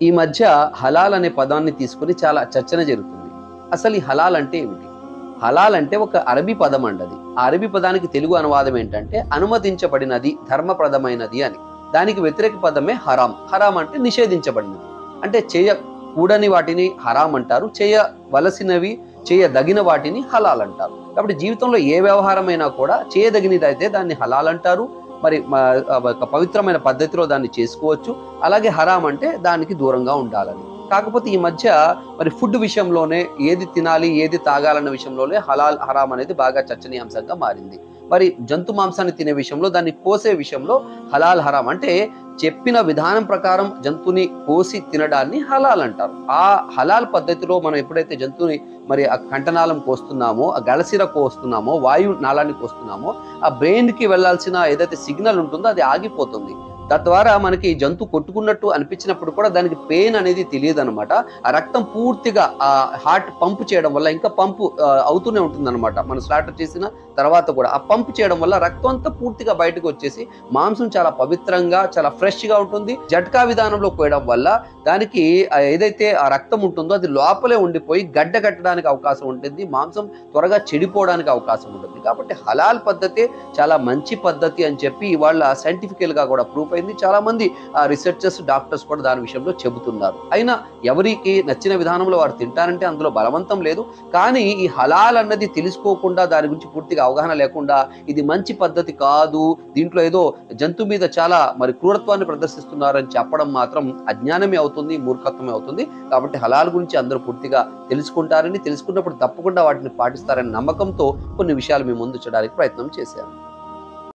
ఈ మధ్య హలాల్ అనే పదాన్ని తీసుకుని చాలా చర్చన జరుగుతుంది. అసలు ఈ హలాల్ అంటే ఏమిటి? హలాల్ అంటే ఒక అరబీ పదం అండి అది. ఆ అరబీ పదానికి తెలుగు అనువాదం ఏంటంటే అనుమతించబడినది, ధర్మప్రదమైనది అని. దానికి వ్యతిరేక పదమే హరాం. హరాం అంటే నిషేధించబడినది. అంటే చేయకూడని వాటిని హరాం అంటారు. చేయవలసినవి, చేయదగిన వాటిని హలాల్ అంటారు. కాబట్టి జీవితంలో ఏ వ్యవహారమైనా కూడా చేయదగినదైతే దాన్ని హలాల్ అంటారు. మరి ఒక పవిత్రమైన పద్ధతిలో దాన్ని చేసుకోవచ్చు. అలాగే హరాం అంటే దానికి దూరంగా ఉండాలని. కాకపోతే ఈ మధ్య మరి ఫుడ్ విషయంలోనే ఏది తినాలి, ఏది తాగాలన్న విషయంలోనే హలాల్, హరాం అనేది బాగా చర్చనీయాంశంగా మారింది. మరి జంతు మాంసాన్ని తినే విషయంలో, దాన్ని కోసే విషయంలో హలాల్, హరాం అంటే చెప్పిన విధానం ప్రకారం జంతువుని కోసి తినడాన్ని హలాల్ అంటారు. ఆ హలాల్ పద్ధతిలో మనం ఎప్పుడైతే జంతువుని మరి ఆ కంఠనాళం కోస్తున్నామో, ఆ గళసిర కోస్తున్నామో, వాయు నాళాన్ని కోస్తున్నామో, ఆ బ్రెయిన్ కి వెళ్లాల్సిన ఏదైతే సిగ్నల్ ఉంటుందో అది ఆగిపోతుంది. తద్వారా మనకి జంతువు కొట్టుకున్నట్టు అనిపించినప్పుడు కూడా దానికి పెయిన్ అనేది తెలియదు అనమాట. ఆ రక్తం పూర్తిగా ఆ హార్ట్ పంప్ చేయడం వల్ల ఇంకా పంపు అవుతూనే ఉంటుంది అనమాట. మనం స్లాటర్ చేసిన తర్వాత కూడా ఆ పంప్ చేయడం వల్ల రక్తం అంతా పూర్తిగా బయటకు వచ్చేసి మాంసం చాలా పవిత్రంగా, చాలా ఫ్రెష్ గా ఉంటుంది. జట్కా విధానంలో కోయడం వల్ల దానికి ఏదైతే ఆ రక్తం ఉంటుందో అది లోపలే ఉండిపోయి గడ్డ కట్టడానికి అవకాశం ఉంటుంది. మాంసం త్వరగా చెడిపోవడానికి అవకాశం ఉంటుంది. కాబట్టి హలాల్ పద్ధతి చాలా మంచి పద్ధతి అని చెప్పి ఇవాళ సైంటిఫికల్ గా కూడా ప్రూఫ్ అయింది. చాలా మంది రీసెర్చర్స్, డాక్టర్స్ కూడా దాని విషయంలో చెబుతున్నారు. అయినా ఎవరికి నచ్చిన విధానంలో వారు తింటారంటే అందులో బలవంతం లేదు. కానీ ఈ హలాల్ అన్నది తెలుసుకోకుండా, దాని గురించి పూర్తిగా అవగాహన లేకుండా ఇది మంచి పద్ధతి కాదు, దీంట్లో ఏదో జంతువు మీద చాలా మరి క్రూరత్వాన్ని ప్రదర్శిస్తున్నారని చెప్పడం మాత్రం అజ్ఞానమే అవుతుంది, మూర్ఖత్వమే అవుతుంది. కాబట్టి హలాల్ గురించి అందరూ పూర్తిగా తెలుసుకుంటారని, తెలుసుకున్నప్పుడు తప్పకుండా వాటిని పాటిస్తారని నమ్మకంతో కొన్ని విషయాలు మీ ముందు ఉంచడానికి ప్రయత్నం చేశాను.